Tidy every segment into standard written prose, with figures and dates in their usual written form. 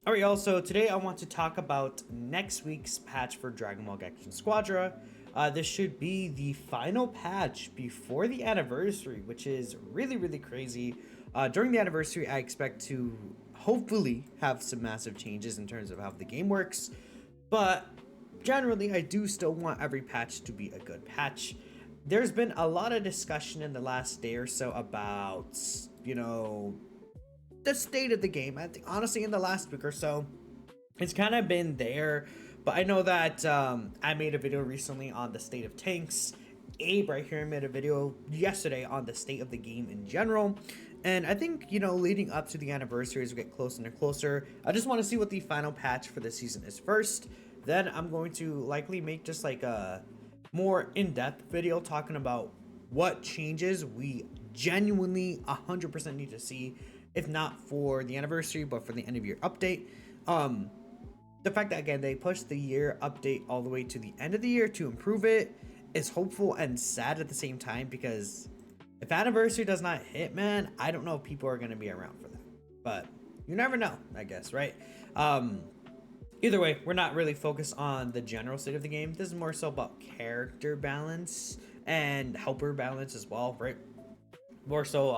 Alright, y'all, so today I want to talk about next week's patch for Dragon Ball Gekishin Squadra. This should be the final patch before the anniversary, which is really crazy. During the anniversary, I expect to hopefully have some massive changes in terms of how the game works, but generally, I do still want every patch to be a good patch. There's been a lot of discussion in the last day or so about, the state of the game. I think honestly in the last week or so, it's kind of been there. But I know that I made a video recently on the state of tanks. Abe right here made a video yesterday on the state of the game in general. And I think, leading up to the anniversary as we get closer and closer, I just want to see what the final patch for the season is first. Then I'm going to likely make just like a more in-depth video talking about what changes we genuinely 100% need to see, if not for the anniversary but for the end of year update. The fact that again they pushed the year update all the way to the end of the year to improve it is hopeful and sad at the same time, because if anniversary does not hit, man, I don't know if people are going to be around for that, but you never know, I guess, right? Either way, we're not really focused on the general state of the game. This is more so about character balance and helper balance as well, right? More so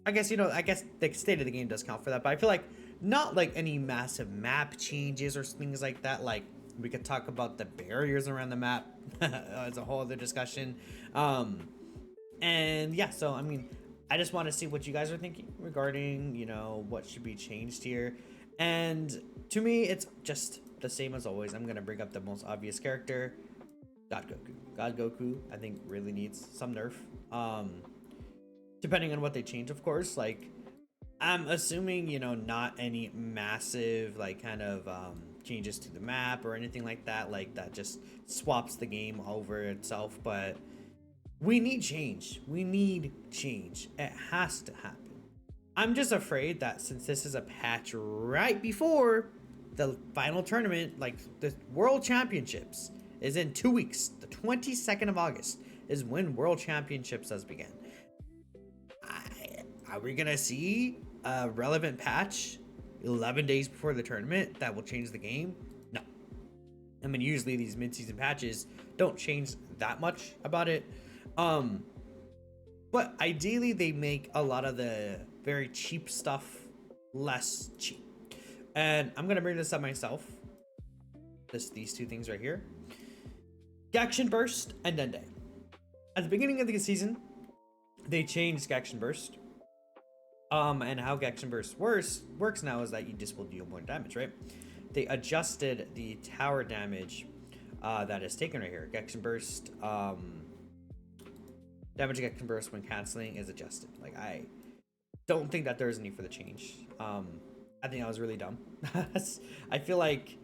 I guess the state of the game does count for that, but I feel like not like any massive map changes or things like that. Like, we could talk about the barriers around the map as a whole other discussion. And yeah, so I mean, I just want to see what you guys are thinking regarding, what should be changed here. And to me, it's just the same as always. I'm gonna bring up the most obvious character, God Goku. God Goku, I think, really needs some nerf. Depending on what they change, of course. Like, I'm assuming, not any massive, like, kind of changes to the map or anything like that. Like, that just swaps the game over itself. But we need change. We need change. It has to happen. I'm just afraid that since this is a patch right before the final tournament, like the World Championships, is in 2 weeks. The 22nd of August is when World Championships does begin. Are we gonna see a relevant patch 11 days before the tournament that will change the game? No. I mean, usually these mid-season patches don't change that much about it. But ideally they make a lot of the very cheap stuff less cheap. And I'm gonna bring this up myself. These two things right here. Gekishin Burst and Dende. At the beginning of the season, they changed Gekishin Burst. And how Gekishin Burst works now is that you just will deal more damage, right? They adjusted the tower damage that is taken right here. Gekishin Burst, damage Gekishin Burst when canceling is adjusted. Like, I don't think that there is a need for the change. I think that was really dumb. I feel like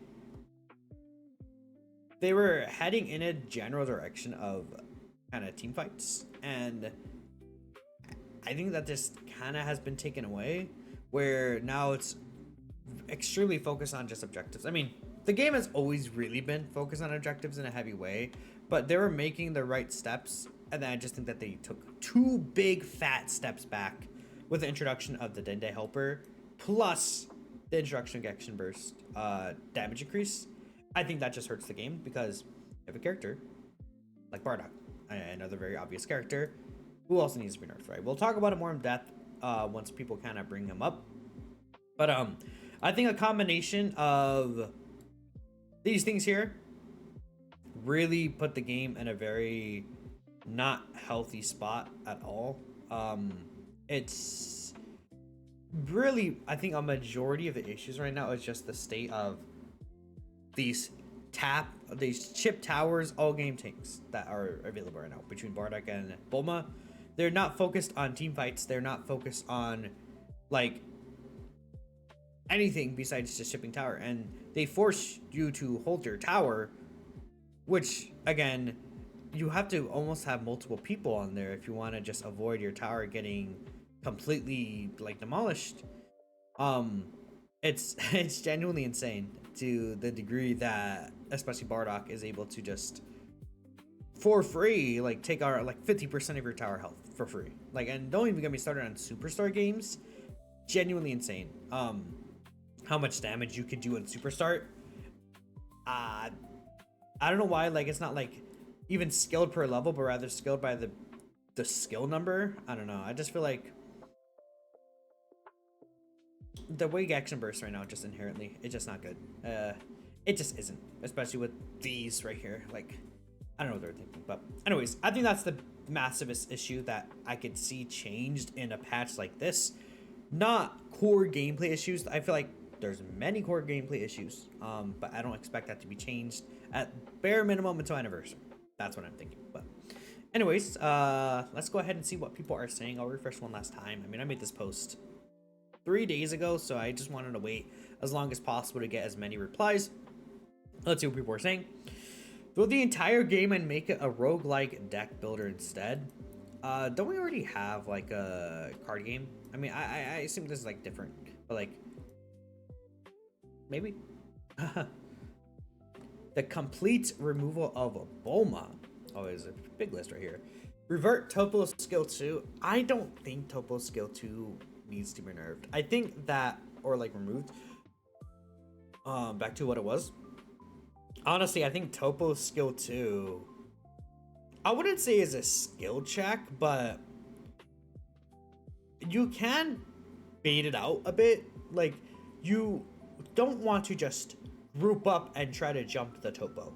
they were heading in a general direction of kind of team fights, and I think that this kind of has been taken away, where now it's extremely focused on just objectives. I mean, the game has always really been focused on objectives in a heavy way, but they were making the right steps, and then I just think that they took two big fat steps back with the introduction of the Dende Helper, plus the introduction of Gekishin Burst damage increase. I think that just hurts the game, because you have a character like Bardock, another very obvious character, who also needs to be nerfed, right? We'll talk about it more in depth once people kind of bring him up. But I think a combination of these things here really put the game in a very not healthy spot at all. It's really, I think a majority of the issues right now is just the state of these chip towers, all game tanks that are available right now between Bardock and Bulma. They're not focused on team fights. They're not focused on like anything besides just shipping tower, and they force you to hold your tower, which again, you have to almost have multiple people on there if you want to just avoid your tower getting completely like demolished. It's genuinely insane to the degree that especially Bardock is able to just for free like take our like 50% of your tower health for free. Like, and don't even get me started on superstar games. Genuinely insane. how much damage you could do in Super Start. I don't know why, like, it's not like even skilled per level, but rather skilled by the skill number. I don't know. I just feel like the way Gekishin bursts right now, just inherently, it's just not good. It just isn't, especially with these right here. Like, I don't know what they're thinking, but anyways, I think that's the massivest issue that I could see changed in a patch like this. Not core gameplay issues. I feel like there's many core gameplay issues, but I don't expect that to be changed at bare minimum until anniversary. That's what I'm thinking. But anyways, let's go ahead and see what people are saying. I'll refresh one last time. I mean, I made this post 3 days ago, so I just wanted to wait as long as possible to get as many replies. Let's see what people are saying. Throw the entire game and make it a roguelike deck builder instead. Don't we already have like a card game? I mean, I assume this is like different, but like maybe. The complete removal of Bulma. Oh, there's a big list right here. Revert Topo skill 2. I don't think Topo skill 2 needs to be nerfed. I think that, or like removed. Back to what it was. Honestly, I think Topo skill 2, I wouldn't say is a skill check, but you can bait it out a bit. Like, you don't want to just group up and try to jump the Topo,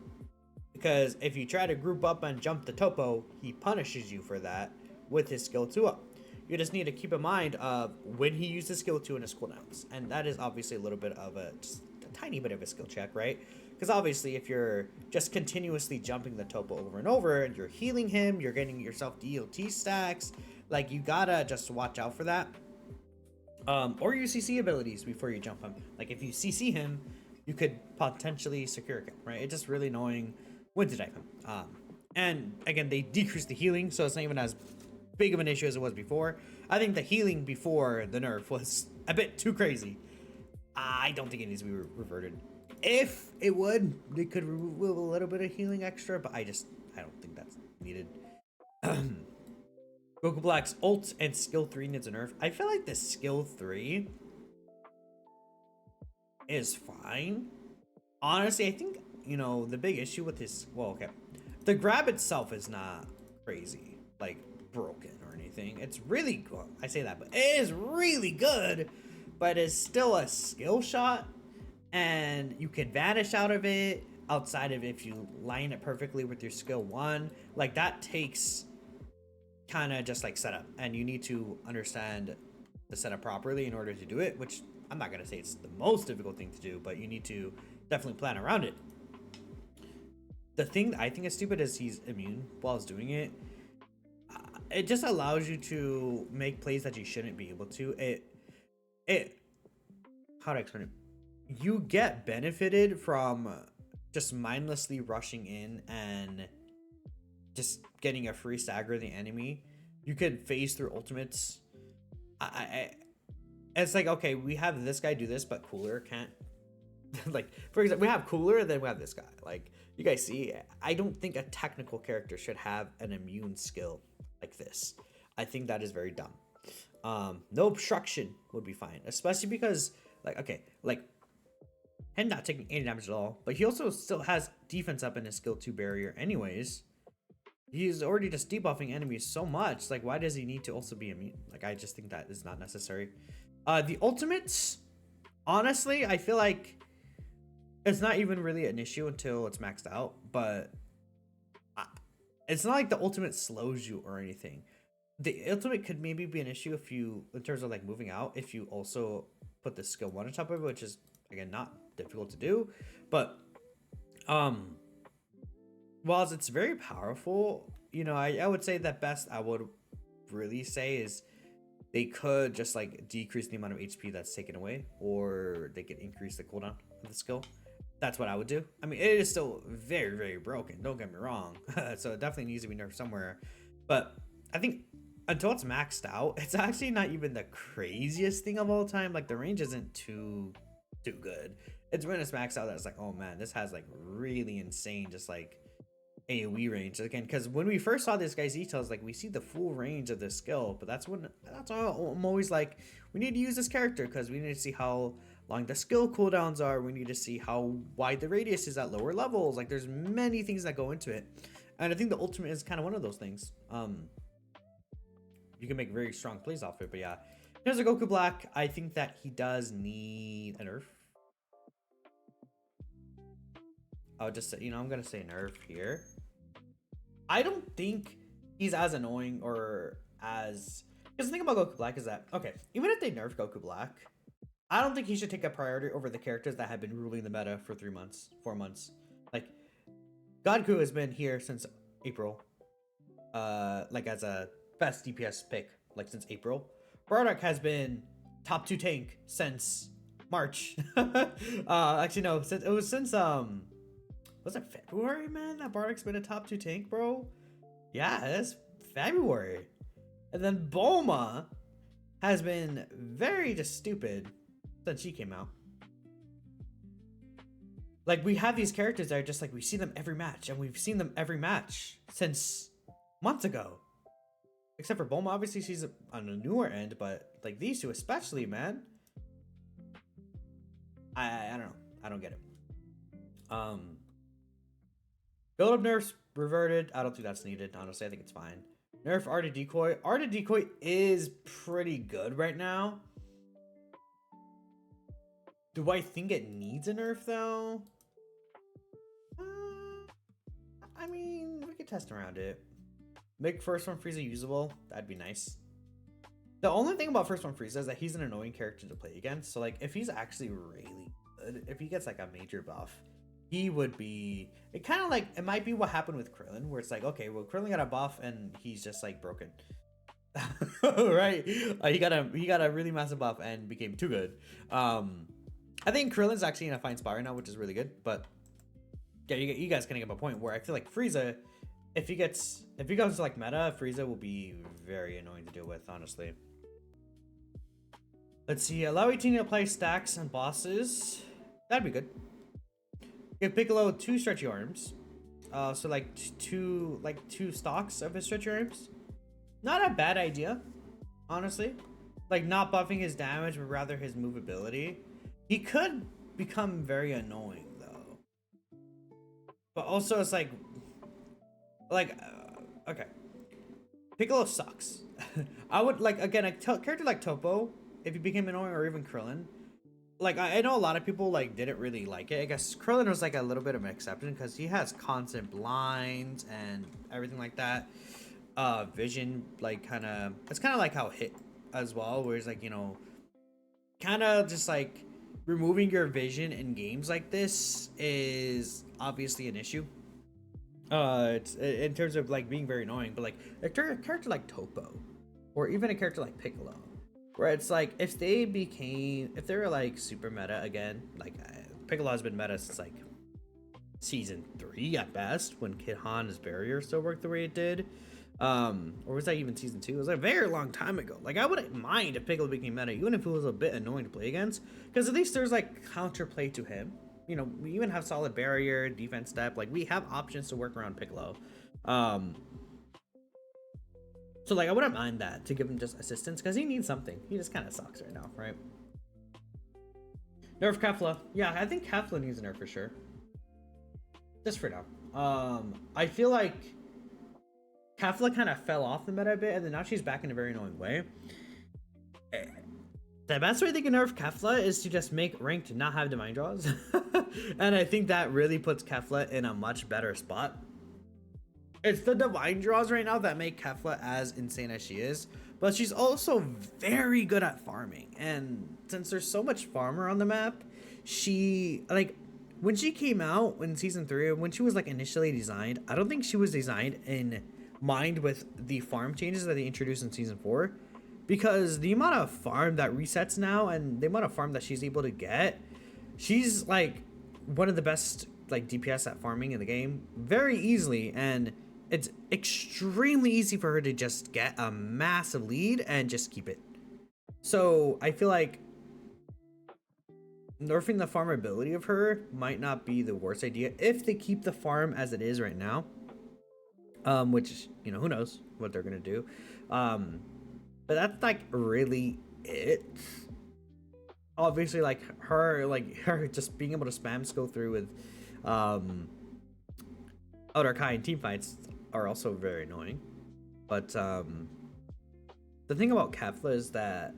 because if you try to group up and jump the Topo, he punishes you for that with his skill 2 up. You just need to keep in mind when he uses skill 2 in his cooldowns, and that is obviously a little bit of just a tiny bit of a skill check, right? Because obviously if you're just continuously jumping the Topo over and over and you're healing him, you're getting yourself DOT stacks, like, you gotta just watch out for that. Or your CC abilities before you jump him. Like, if you CC him, you could potentially secure a kill, right? It's just really annoying when to dive him. And again, they decrease the healing, so it's not even as big of an issue as it was before. I think the healing before the nerf was a bit too crazy. I don't think it needs to be reverted. If it would, they could remove a little bit of healing extra, but I don't think that's needed. Goku Black's ult and skill 3 needs a nerf. I feel like the skill 3 is fine. Honestly, I think, you know, the big issue with his, well, okay, the grab itself is not crazy, like broken or anything. It's really good. I say that, but it is really good, but it's still a skill shot, and you can vanish out of it outside of if you line it perfectly with your skill 1. Like, that takes kind of just like setup, and you need to understand the setup properly in order to do it, which I'm not gonna say it's the most difficult thing to do, but you need to definitely plan around it. The thing that I think is stupid is he's immune while he's doing it. It just allows you to make plays that you shouldn't be able to. How to explain it? You get benefited from just mindlessly rushing in and just getting a free stagger the enemy. You could phase through ultimates. It's like, okay, we have this guy do this, but Cooler can't. Like, for example, we have Cooler, and then we have this guy. Like, you guys see, I don't think a technical character should have an immune skill like this. I think that is very dumb. No obstruction would be fine, especially because, like, okay, like, him not taking any damage at all, but he also still has defense up in his skill 2 barrier anyways. He's already just debuffing enemies so much. Like, why does he need to also be immune? Like, I just think that is not necessary. The ultimates, honestly, I feel like it's not even really an issue until it's maxed out, but it's not like the ultimate slows you or anything. The ultimate could maybe be an issue if you, in terms of like moving out, if you also put the skill 1 on top of it, which is, again, not difficult to do. But whilst it's very powerful, you know, I would say that best I would really say is they could just like decrease the amount of HP that's taken away, or they could increase the cooldown of the skill. That's what I would do. I mean, it is still very, very broken, don't get me wrong. So it definitely needs to be nerfed somewhere. But I think until it's maxed out, it's actually not even the craziest thing of all time. Like, the range isn't too good. It's when it's maxed out that's like, oh man, this has like really insane just like AoE range again. Because when we first saw this guy's details, like, we see the full range of the skill, but that's all I'm always like, we need to use this character because we need to see how long the skill cooldowns are. We need to see how wide the radius is at lower levels. Like, there's many things that go into it, and I think the ultimate is kind of one of those things. You can make very strong plays off it, but yeah. Here's a Goku Black. I think that he does need a nerf. I'll just say, I'm gonna say nerf here. I don't think he's as annoying or as, because the thing about Goku Black is that, okay, even if they nerf Goku Black, I don't think he should take a priority over the characters that have been ruling the meta for 3 months, 4 months. Like, Godku has been here since April, like as a best DPS pick, like since April. Bardock has been top 2 tank since March. Actually no, since was it February, man? That Bardock's been a top 2 tank, bro. Yeah, that's February. And then Bulma has been very just stupid since she came out. Like, we have these characters that are just like, we see them every match, and we've seen them every match since months ago. Except for Bulma, obviously she's on a newer end, but like these two especially, man. I don't know. I don't get it. Build up nerfs reverted. I don't think that's needed. Honestly, I think it's fine. Nerf Art of Decoy. Art of Decoy is pretty good right now. Do I think it needs a nerf though? I mean, we could test around it. Make first one Frieza usable. That'd be nice. The only thing about first one Frieza is that he's an annoying character to play against. So like, if he's actually really good, if he gets like a major buff, he would be. It kind of like, it might be what happened with Krillin, where it's like, okay, well, Krillin got a buff and he's just like broken. Right? He got a really massive buff and became too good. I think Krillin's actually in a fine spot right now, which is really good. But yeah, you guys can get my point where I feel like Frieza, if he goes to like meta, Frieza will be very annoying to deal with, honestly. Let's see, allow 18 to play stacks and bosses. That'd be good. Give Piccolo 2 stretchy arms. So like two stocks of his stretchy arms. Not a bad idea, honestly. Like, not buffing his damage, but rather his movability. He could become very annoying though. But also it's like okay, Piccolo sucks. I would like, again, a character like Toppo, if he became annoying, or even Krillin. Like, I know a lot of people like didn't really like it. I guess Krillin was like a little bit of an exception because he has constant blinds and everything like that. Vision, like, it's kind of like how Hit as well, where it's like, kind of just like removing your vision in games like this is obviously an issue. It's in terms of like being very annoying, but like a character like Toppo, or even a character like Piccolo, where it's like if they were like super meta again, like Piccolo has been meta since like season 3 at best, when Kid Han's barrier still worked the way it did. Or was that even season 2? It was a very long time ago. Like, I wouldn't mind if Piccolo became meta, even if it was a bit annoying to play against, because at least there's like counterplay to him. We even have solid barrier, defense step. Like, we have options to work around Piccolo. So like, I wouldn't mind that, to give him just assistance, because he needs something. He just kind of sucks right now, right? Nerf Kefla. Yeah, I think Kefla needs a nerf for sure. Just for now. I feel like Kefla kind of fell off the meta a bit, and then now she's back in a very annoying way. The best way they can nerf Kefla is to just make ranked not have divine draws. And I think that really puts Kefla in a much better spot. It's the divine draws right now that make Kefla as insane as she is, but she's also very good at farming. And since there's so much farmer on the map, she, like, when she came out in season 3, when she was like initially designed, I don't think she was designed in mind with the farm changes that they introduced in season 4, because the amount of farm that resets now and the amount of farm that she's able to get, she's like one of the best like DPS at farming in the game very easily, and it's extremely easy for her to just get a massive lead and just keep it. So I feel like nerfing the farmability of her might not be the worst idea if they keep the farm as it is right now. Which, who knows what they're gonna do. But that's like really it. obviously like her just being able to spam skill through with other kind team fights are also very annoying. But the thing about Kefla is that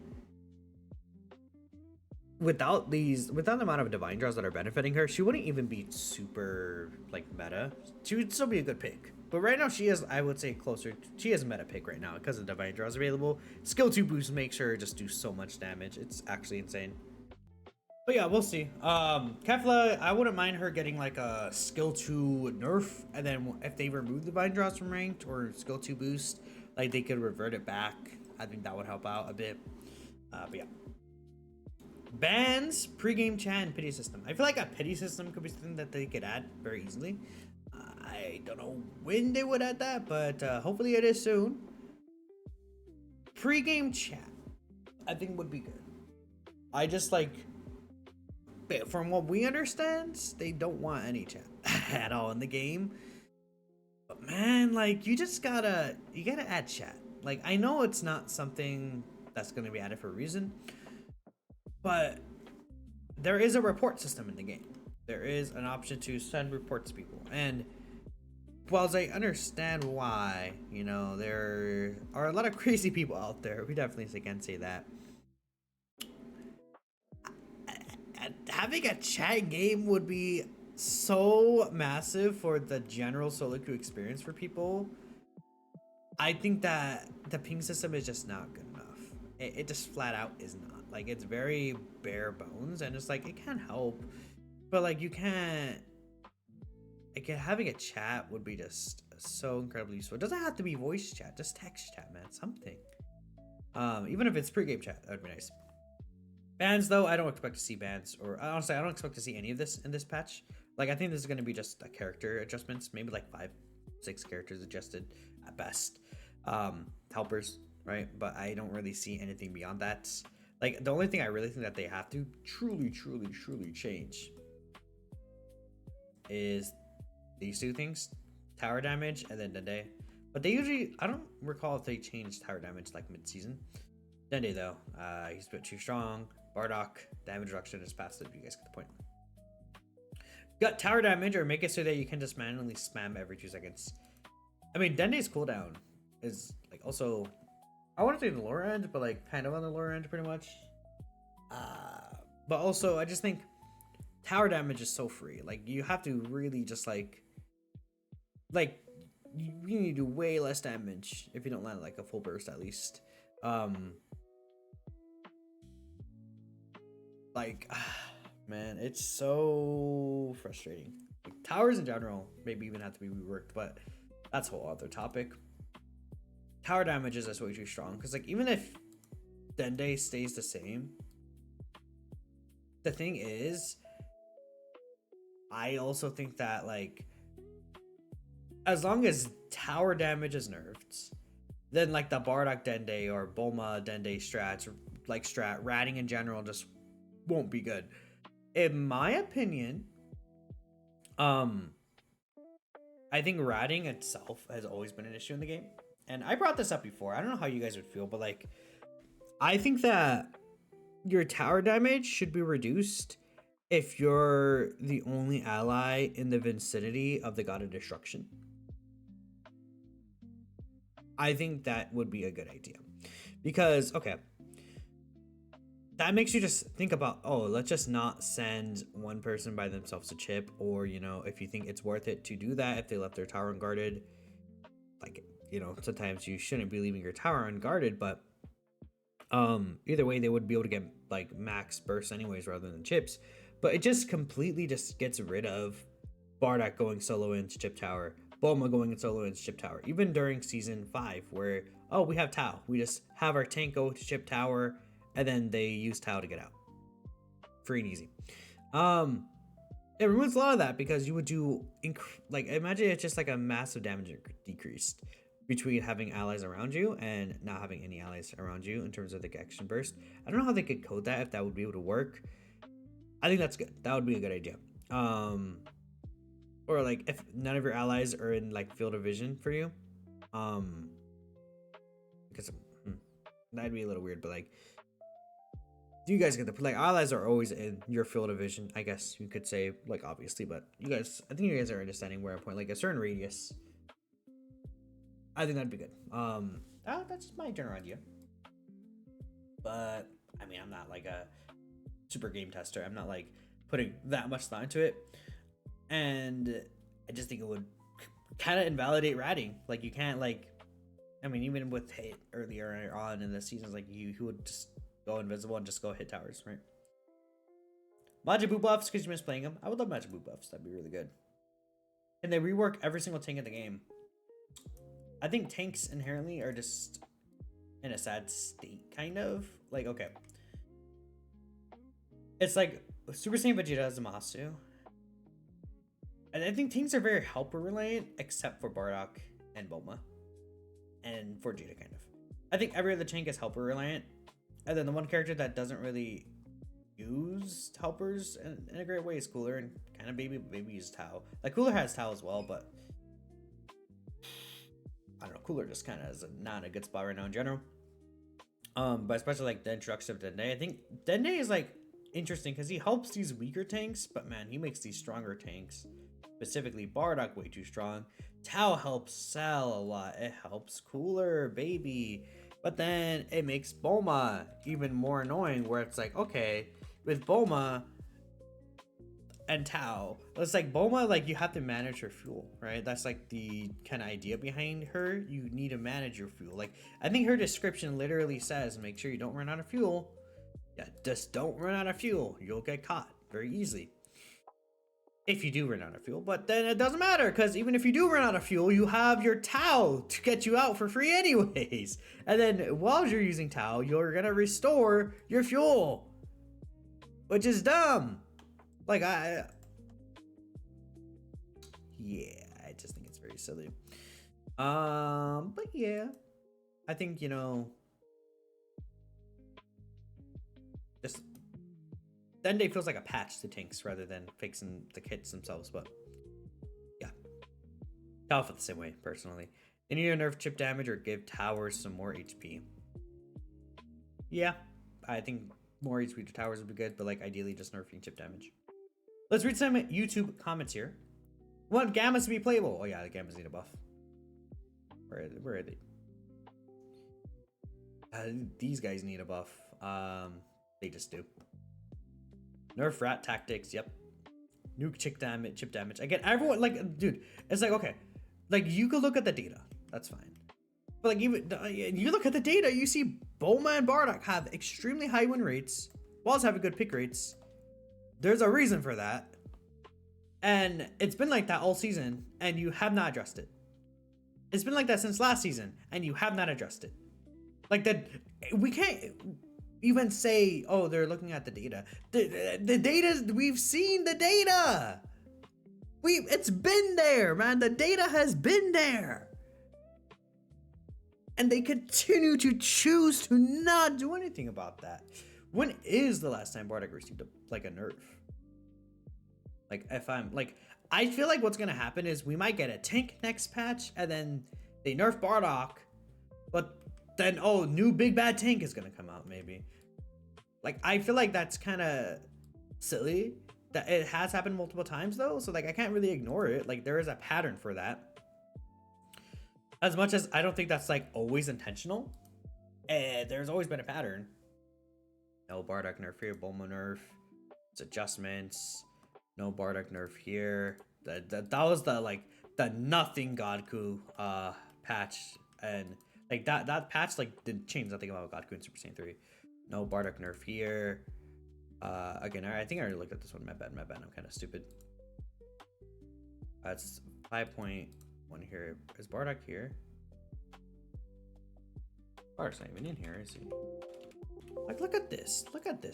without the amount of divine draws that are benefiting her, she wouldn't even be super like meta. She would still be a good pick. But right now she is, I would say, closer. She is a meta pick right now because the divine draws available. Skill 2 boost makes her just do so much damage. It's actually insane. But yeah, we'll see. Kefla, I wouldn't mind her getting like a skill 2 nerf, and then if they remove the divine draws from ranked or skill 2 boost, like they could revert it back. I think that would help out a bit. But yeah. Bans, pregame chat, and pity system. I feel like a pity system could be something that they could add very easily. I don't know when they would add that, but hopefully it is soon. Pre-game chat, I think would be good. I just like, from what we understand, they don't want any chat at all in the game. But man, like you gotta add chat. Like I know it's not something that's gonna be added for a reason, but there is a report system in the game. There is an option to send reports to people, and whilst I understand why, you know, there are a lot of crazy people out there, we definitely can say that. Having a chat game would be so massive for the general solo queue experience for people. I think that the ping system is just not good enough. It just flat out is not. Like, it's very bare bones, and it's like, it can help, but like, you can't. Like, having a chat would be just so incredibly useful. It doesn't have to be voice chat, just text chat, man. Something. Even if it's pre-game chat, that would be nice. Bans, though, I don't expect to see bans, or honestly, I don't expect to see any of this in this patch. Like, I think this is going to be just a character adjustments, maybe like 5-6 characters adjusted at best. Helpers, right? But I don't really see anything beyond that. Like, the only thing I really think that they have to truly change is these two things: tower damage and then Dende. But they usually, I don't recall if they changed tower damage like mid-season. Dende though, he's a bit too strong. Bardock, damage reduction is passive. You guys get the point. Got tower damage, or make it so that you can just manually spam every 2 seconds. I mean, Dende's cooldown is like also, I want to say the lower end, but like kind of on the lower end pretty much. But also, I just think tower damage is so free. Like, you have to really just like you need to do way less damage if you don't land like a full burst at least. Man, it's so frustrating. Like, towers in general maybe even have to be reworked, but that's a whole other topic. Tower damage is just way too strong, because like, even if Dende stays the same, the thing is, I also think that like, as long as tower damage is nerfed, then like the Bardock Dende or Bulma Dende strats, or like ratting in general, just won't be good. In my opinion, I think ratting itself has always been an issue in the game. And I brought this up before. I don't know how you guys would feel, but like, I think that your tower damage should be reduced if you're the only ally in the vicinity of the God of Destruction. I think that would be a good idea, because okay, that makes you just think about, oh, let's just not send one person by themselves to chip, or you know, if you think it's worth it to do that, if they left their tower unguarded, like, you know, sometimes you shouldn't be leaving your tower unguarded, but either way they would be able to get like max bursts anyways rather than chips. But it just completely just gets rid of Bardock going solo into chip tower, Bulma going in solo into chip tower, even during season 5 where, oh, we have Tao, we just have our tank go to chip tower and then they use Tao to get out. Free and easy. It removes a lot of that, because you would do like, imagine it's just like a massive damage decreased between having allies around you and not having any allies around you in terms of the Gekishin burst. I don't know how they could code that, if that would be able to work. I think that's good. That would be a good idea. Or like, if none of your allies are in like field of vision for you, because that'd be a little weird, but like, you guys get the like allies are always in your field of vision, I guess you could say, like obviously, but you guys, I think you guys are understanding where I point, like a certain radius. I think that'd be good. That's just my general idea. But I mean, I'm not like a super game tester. I'm not like putting that much thought into it, and I just think it would kind of invalidate ratting. Like you can't like, I mean, even with hit earlier on in the seasons, like you would just go invisible and just go hit towers, right? Majin buffs because you miss playing them. I would love Majin buffs. That'd be really good. And they rework every single tank in the game. I think tanks inherently are just in a sad state, kind of. Like, okay. It's like Super Saiyan Vegeta is Zamasu. And I think tanks are very helper reliant, except for Bardock and Bulma. And for Vegeta, kind of. I think every other tank is helper reliant. And then the one character that doesn't really use helpers in a great way is Cooler, and kind of maybe uses Tao. Like Cooler has Tao as well, but I don't know. Cooler just kind of is not in a good spot right now in general. But especially like the introduction of Dende, I think Dende is like interesting because he helps these weaker tanks, but man, he makes these stronger tanks. Specifically, Bardock way too strong. Tao helps Cell a lot. It helps Cooler, baby. But then it makes Bulma even more annoying, where it's like, okay, with Bulma and Tao, it's like Bulma, like you have to manage her fuel, right? That's like the kind of idea behind her. You need to manage your fuel. Like I think her description literally says, make sure you don't run out of fuel. Yeah, just don't run out of fuel. You'll get caught very easily if you do run out of fuel. But then it doesn't matter, because even if you do run out of fuel, you have your Tao to get you out for free anyways. And then while you're using Tao, you're gonna restore your fuel, which is dumb. Like yeah, I just think it's very silly. But yeah, I think, you know, just Dende feels like a patch to tanks rather than fixing the kits themselves. But yeah, Tao felt the same way personally. They need to nerf chip damage or give towers some more HP. Yeah, I think more HP to towers would be good, but like ideally just nerfing chip damage. Let's read some YouTube comments here. Want Gammas to be playable? Oh yeah, the Gammas need a buff. Where are they? These guys need a buff. They just do. Nerf rat tactics. Yep. Nuke chip damage. Again, everyone, like, dude, it's like, okay, like you could look at the data. That's fine. But like even you look at the data, you see Bulma and Bardock have extremely high win rates, while having good pick rates. There's a reason for that. And it's been like that all season, and you have not addressed it. It's been like that since last season, and you have not addressed it. Like that, we can't even say, oh, they're looking at the data. The data, we've seen the data. It's been there, man. The data has been there. And they continue to choose to not do anything about that. When is the last time Bardock received a nerf? Like, if I'm like, I feel like what's gonna happen is we might get a tank next patch, and then they nerf Bardock, but then new big bad tank is gonna come out maybe. Like, I feel like that's kind of silly. That it has happened multiple times though, so like I can't really ignore it. Like there is a pattern for that. As much as I don't think that's like always intentional, there's always been a pattern. No Bardock nerf here, Bulma nerf. It's adjustments. No Bardock nerf here. That was the nothing Godku patch, and like that patch like didn't change nothing about Godku in Super Saiyan 3. No Bardock nerf here. Again, I think I already looked at this one. My bad. I'm kind of stupid. That's 5.1 here. Is Bardock here? Bardock's not even in here, is he? Like, look at this,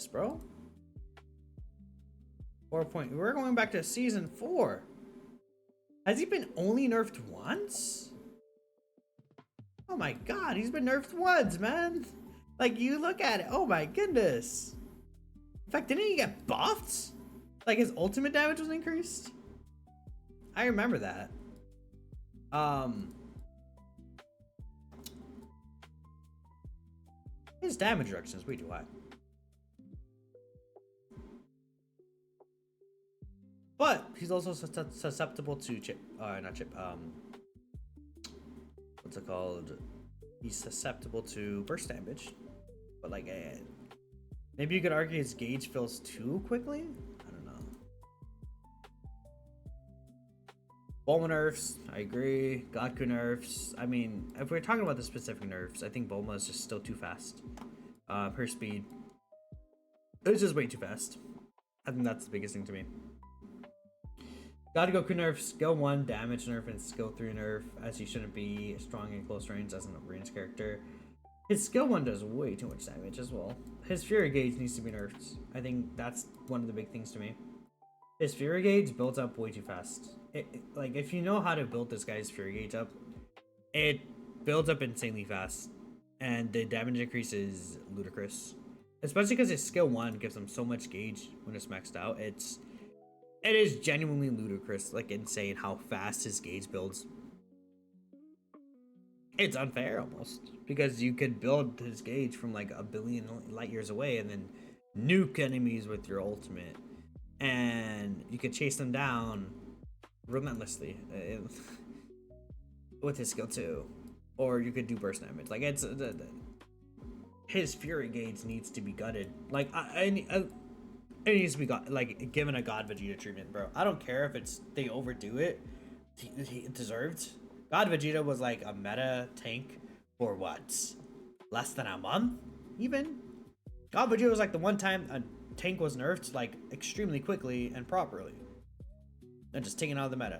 bro. 4 point. We're going back to season 4. Has he been only nerfed once? Oh my god, he's been nerfed once, man. Like, you look at it. Oh my goodness. In fact, didn't he get buffed? Like his ultimate damage was increased? I remember that. His damage reduction is way too high. But he's also susceptible to chip, not chip, what's it called? He's susceptible to burst damage. But like, maybe you could argue his gauge fills too quickly? I don't know. Bulma nerfs, I agree. Godku nerfs. I mean, if we're talking about the specific nerfs, I think Bulma is just still too fast. Her speed. It's just way too fast. I think that's the biggest thing to me. Goku nerf, skill 1 damage nerf, and skill 3 nerf, as he shouldn't be strong in close range as an range character. His skill 1 does way too much damage as well. His Fury Gauge needs to be nerfed. I think that's one of the big things to me. His Fury Gauge builds up way too fast. Like, if you know how to build this guy's Fury Gauge up, it builds up insanely fast. And the damage increase is ludicrous. Especially because his skill 1 gives him so much gauge when it's maxed out. It is genuinely ludicrous, like insane how fast his gauge builds. It's unfair almost, because you could build his gauge from like a billion light years away and then nuke enemies with your ultimate, and you could chase them down relentlessly with his skill 2, or you could do burst damage. Like, it's his Fury Gauge needs to be gutted. Like, it needs to be given a God Vegeta treatment, bro. I don't care if they overdo it. He deserved. God Vegeta was like a meta tank for what? Less than a month? Even? God Vegeta was like the one time a tank was nerfed like extremely quickly and properly. And just taken out of the meta.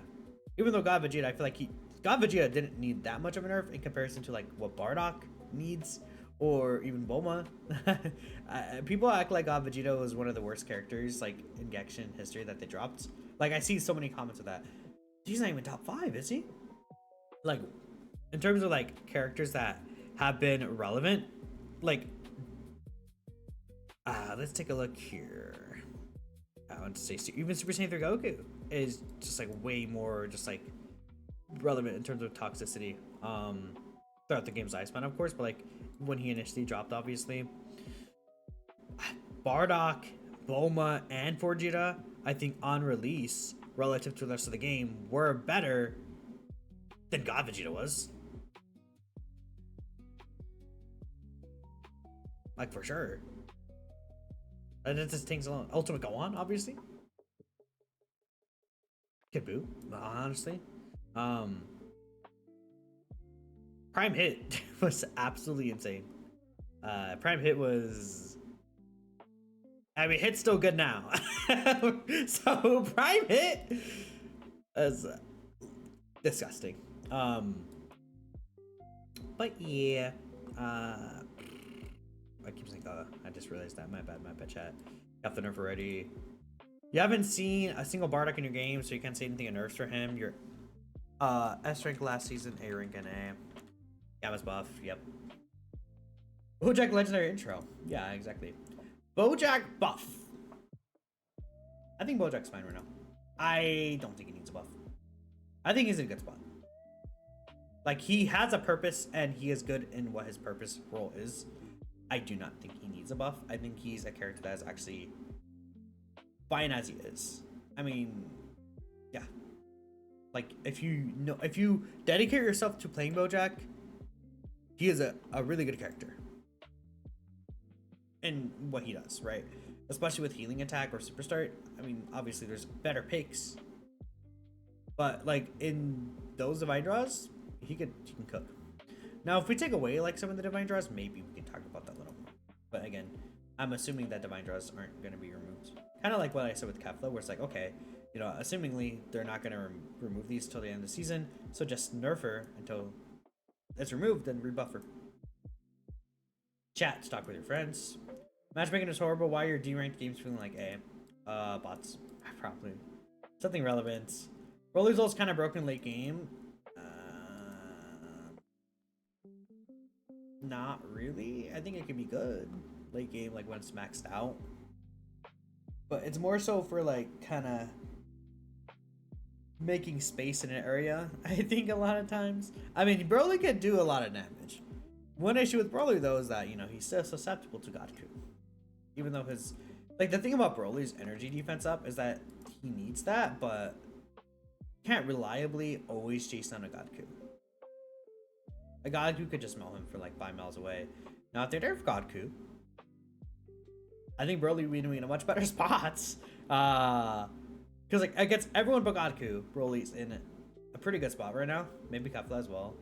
Even though God Vegeta, I feel like God Vegeta didn't need that much of a nerf in comparison to like what Bardock needs. Or even Bulma. People act like God Vegeta was one of the worst characters like in Gekishin history that they dropped. Like, I see so many comments of that. He's not even top 5, is he? Like, in terms of like characters that have been relevant, like, let's take a look here. I want to say even Super Saiyan 3 Goku is just like way more just like relevant in terms of toxicity. Throughout the game's lifespan, of course, but like when he initially dropped, obviously. Bardock, Bulma, and Vegeta, I think on release, relative to the rest of the game, were better than God Vegeta was. Like, for sure. And it just takes alone. Ultimate Gohan, obviously. Kid Buu, honestly. Prime Hit was absolutely insane. Prime Hit was... I mean, Hit's still good now. So, Prime Hit is disgusting. But yeah. I keep saying, I just realized that. My bad, chat. Got the nerf already. You haven't seen a single Bardock in your game, so you can't say anything of nerfs for him. You're S rank last season, A rank and A. Gamma's buff, yep. Bojack legendary intro. Yeah, exactly. Bojack buff. I think Bojack's fine right now. I don't think he needs a buff. I think he's in a good spot. Like, he has a purpose and he is good in what his purpose role is. I do not think he needs a buff. I think he's a character that is actually fine as he is. I mean, yeah. Like, if you dedicate yourself to playing Bojack, he is a really good character in what he does, right? Especially with healing attack or super start. I mean, obviously there's better picks, but like in those divine draws, he can cook. Now, if we take away like some of the divine draws, maybe we can talk about that a little more. But again, I'm assuming that divine draws aren't going to be removed. Kind of like what I said with Kefla, where it's like, okay, you know, assumingly they're not going to remove these till the end of the season, so just nerf her until it's removed and rebuff her. Chat, talk with your friends. Matchmaking is horrible. Why are your D-ranked games feeling like A? Bots. Probably. Something relevant. Broly's ult's kind of broken late game. Not really. I think it could be good late game, like when it's maxed out. But it's more so for like kind of making space in an area, I think, a lot of times. I mean, Broly could do a lot of damage. One issue with Broly, though, is that, you know, he's still susceptible to Godku. Even though his... Like, the thing about Broly's energy defense up is that he needs that, but can't reliably always chase down a Godku. A Godku could just maul him for like 5 miles away. Now if they nerf Godku, I think Broly would be in a much better spot. Because like against everyone but Godku, Broly's in a pretty good spot right now. Maybe Kefla as well.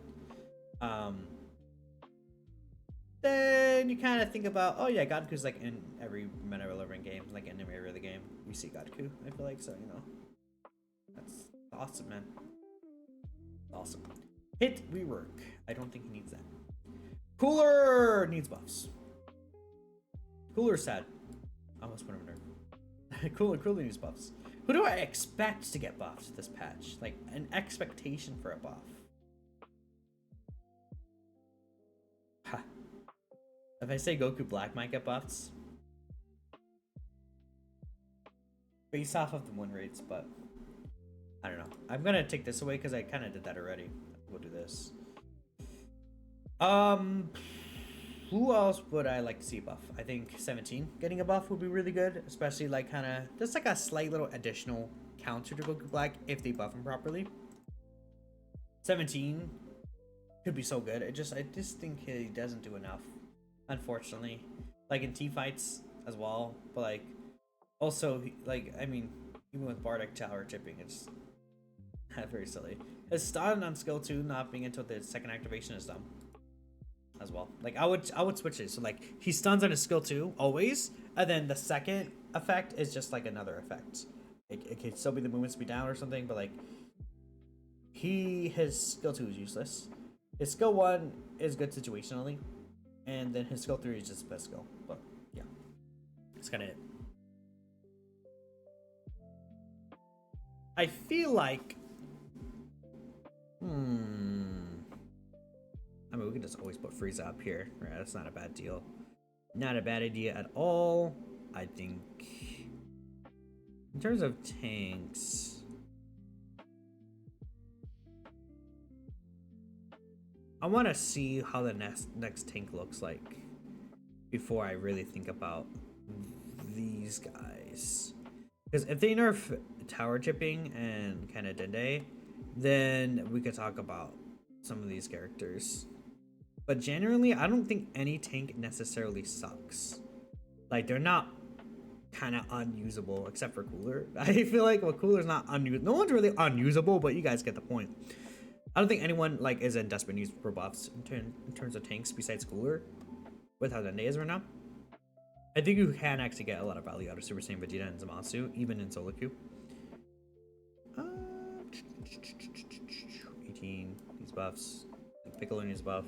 Then you kind of think about, oh yeah, Godku's like in every Meta Relevant game, like in every other game, we see Godku. I feel like so, you know, that's awesome, man. Awesome. Hit rework. I don't think he needs that. Cooler needs buffs. Cooler's sad. I almost put him in. Cooler needs buffs. Who do I expect to get buffed this patch? Like an expectation for a buff. If I say Goku Black might get buffs, based off of the win rates, but I don't know. I'm gonna take this away because I kind of did that already. We'll do this. Who else would I like to see buff? I think 17 getting a buff would be really good, especially like kind of just like a slight little additional counter to Goku Black if they buff him properly. 17 could be so good. I just think he doesn't do enough. Unfortunately, like in team fights as well, but like also like I mean even with Bardock tower chipping, it's very silly. His stun on skill 2 not being until the second activation is dumb as well. Like I would switch it so like he stuns on his skill 2 always, and then the second effect is just like another effect. It could still be the movement speed down or something, but like his skill 2 is useless. His skill 1 is good situationally. And then his skill 3 is just best skill. But yeah, that's kind of it. I feel like, I mean, we can just always put Frieza up here. Right, that's not a bad deal. Not a bad idea at all. I think in terms of tanks, I want to see how the next tank looks like before I really think about these guys. Because if they nerf tower chipping and kind of Dende, then we could talk about some of these characters. But generally, I don't think any tank necessarily sucks. Like they're not kind of unusable except for Cooler. I feel like Cooler's not unusable. No one's really unusable, but you guys get the point. I don't think anyone like is in desperate need for buffs in terms of tanks besides Cooler with how Dende is right now. I think you can actually get a lot of value out of Super Saiyan Vegeta and Zamasu, even in solo queue. 18 needs buffs. Piccolo needs buff.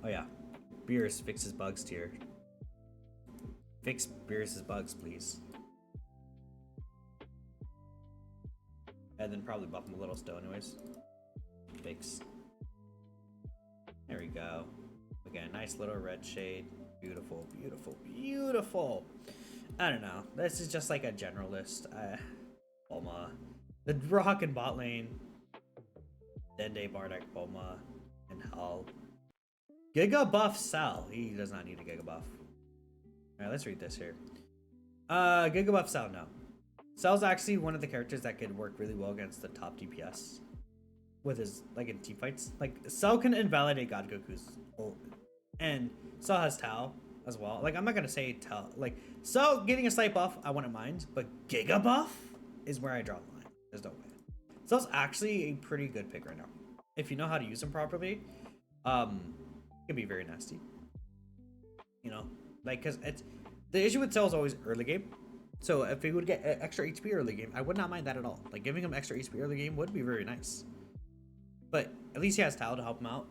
Oh yeah, Beerus fixes bugs tier. Fix Beerus's bugs, please. And then probably buff him a little still anyways. Fix. There we go. Again, nice little red shade. Beautiful, beautiful, beautiful. I don't know. This is just like a general list. Bulma. The Rock and bot lane. Dende, Bardock, Bulma, and Hal. Giga buff Cell. He does not need a Giga buff. Alright, let's read this here. Giga buff Cell, no. Cell's actually one of the characters that could work really well against the top DPS with his, like, in team fights. Like, Cell can invalidate God Goku's ult. And Cell has Tao as well. Like, I'm not gonna say Tao. Like, Cell getting a slight buff, I wouldn't mind. But Giga buff is where I draw the line. There's no way. Cell's actually a pretty good pick right now. If you know how to use him properly, it can be very nasty. You know? Like, because it's... The issue with Cell is always early game. So if he would get extra HP early game, I would not mind that at all. Like giving him extra HP early game would be very nice. But at least he has Tao to help him out.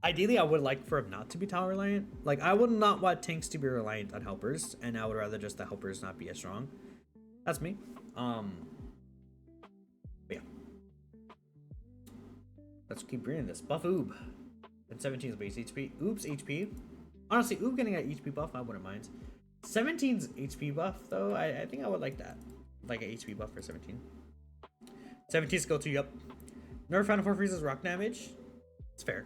Ideally, I would like for him not to be Tao reliant. Like I would not want tanks to be reliant on helpers, and I would rather just the helpers not be as strong. That's me. But yeah. Let's keep reading this. Buff Oob. And 17's base HP. Oob's HP. Honestly, Oob getting an HP buff, I wouldn't mind. 17's HP buff, though, I think I would like that. Like an HP buff for 17. 17 skill 2, yup. Nerf Final 4 freezes rock damage. It's fair.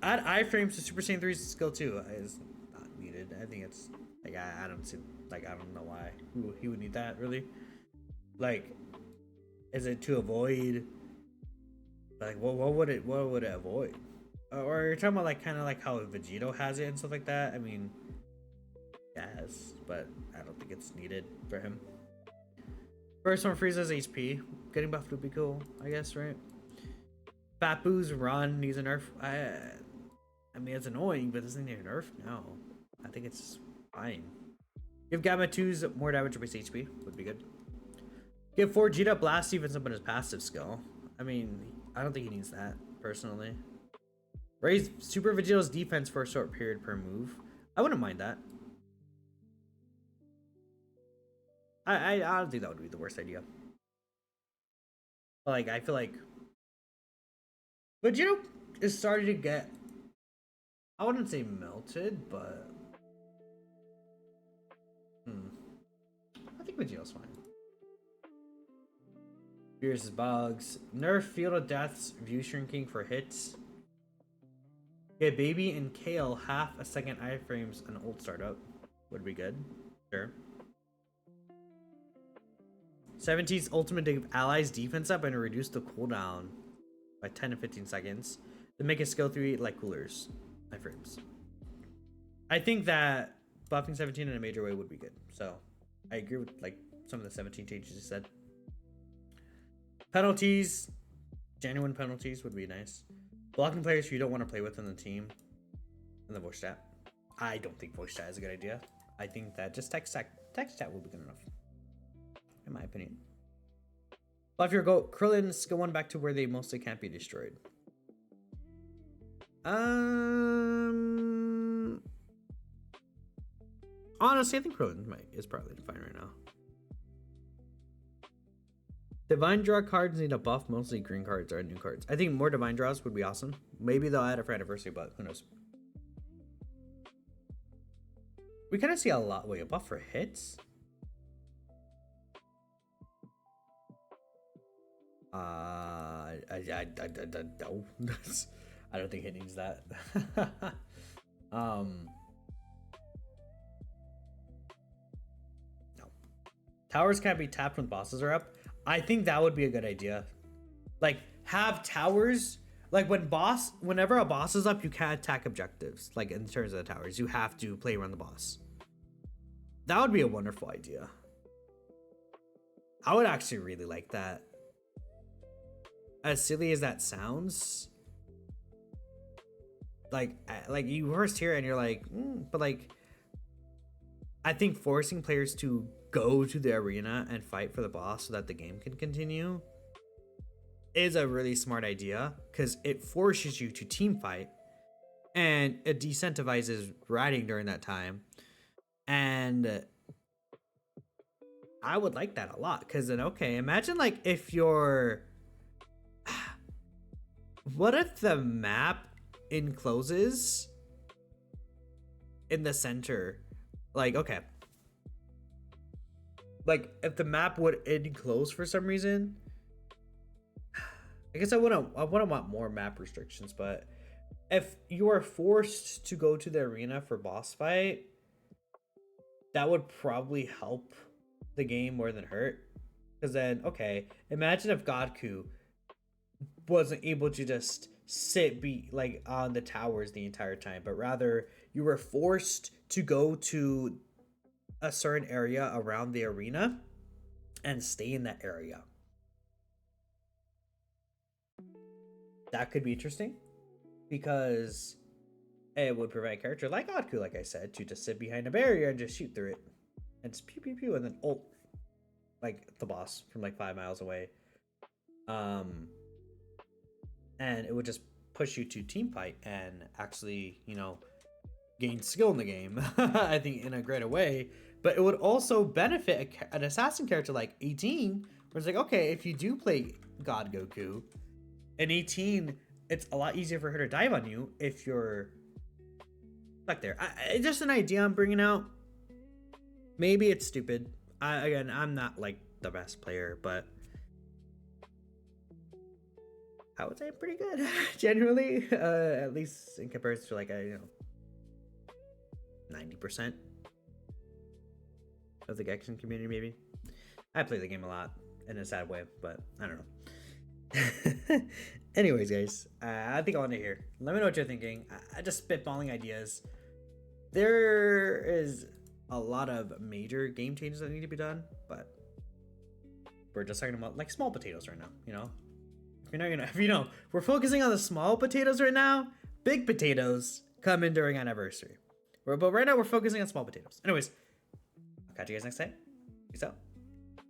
Add iframes to Super Saiyan 3's skill 2 is not needed. I think it's Like I don't see, like I don't know why he would need that really. Like, is it to avoid? Like what would it avoid? Or you're talking about like kind of like how Vegito has it and stuff like that. I mean, yes, but I don't think it's needed for him. First one freezes HP. Getting buffed would be cool, I guess, right? Papu's run needs a nerf. I mean, it's annoying, but doesn't need a nerf? No. I think it's fine. Give Gamma 2's more damage to base HP. Would be good. Give 4 Vegeta blast defense up on his passive skill. I mean, I don't think he needs that, personally. Raise Super Vegito's defense for a short period per move. I wouldn't mind that. I don't think that would be the worst idea. But, like, I feel like Vegito is starting to get, I wouldn't say melted, but I think Vegito's fine. Fears bugs. Nerf Field of Death's view shrinking for hits. Yeah, Baby and Kale half a second iframes an old startup. Would be good. Sure. 17's ultimate to give allies defense up and reduce the cooldown by 10 to 15 seconds. To make it skill 3 like coolers. Iframes. I think that buffing 17 in a major way would be good. So I agree with like some of the 17 changes you said. Penalties. Genuine penalties would be nice. Blocking players you don't want to play with in the team. And the voice chat. I don't think voice chat is a good idea. I think that just text chat will be good enough. In my opinion. Buff your goat. Krillin skill 1 back to where they mostly can't be destroyed. Honestly, I think Krillin is probably fine right now. Divine draw cards need a buff. Mostly green cards are new cards. I think more divine draws would be awesome. Maybe they'll add it for anniversary, but who knows? We kind of see a lot. Wait, a buff for hits? I no. I don't think it needs that. No. Towers can't be tapped when bosses are up. I think that would be a good idea. Like, have towers. Like, whenever a boss is up, you can't attack objectives. Like, in terms of the towers, you have to play around the boss. That would be a wonderful idea. I would actually really like that. As silly as that sounds, like you first hear it and you're like, but like, I think forcing players to go to the arena and fight for the boss so that the game can continue is a really smart idea, because it forces you to team fight and it decentivizes riding during that time. And I would like that a lot, because then, okay, imagine like if you're, what if the map encloses in the center? Like, okay, like if the map would enclose for some reason, I guess I wouldn't want more map restrictions, but if you are forced to go to the arena for boss fight, that would probably help the game more than hurt. Because then, okay, imagine if Godku wasn't able to just sit like on the towers the entire time, but rather you were forced to go to a certain area around the arena and stay in that area. That could be interesting, because it would prevent a character like Godku, like I said, to just sit behind a barrier and just shoot through it and just pew pew pew and then ult like the boss from like 5 miles away. And it would just push you to team fight and actually, you know, gain skill in the game. I think in a greater way. But it would also benefit an assassin character like 18, where it's like, okay, if you do play God Goku, in 18, it's a lot easier for her to dive on you if you're stuck there. It's just an idea I'm bringing out. Maybe it's stupid. Again, I'm not like the best player, but I would say pretty good, generally, at least in comparison to like 90%. of the Gekishin community, maybe. I play the game a lot in a sad way, but I don't know. Anyways, guys, I think I'll end it here. Let me know what you're thinking. I just spitballing ideas. There is a lot of major game changes that need to be done, but we're just talking about like small potatoes right now, you know? If you know, we're focusing on the small potatoes right now. Big potatoes come in during anniversary. But right now we're focusing on small potatoes. Anyways, I'll catch you guys next time. Peace out.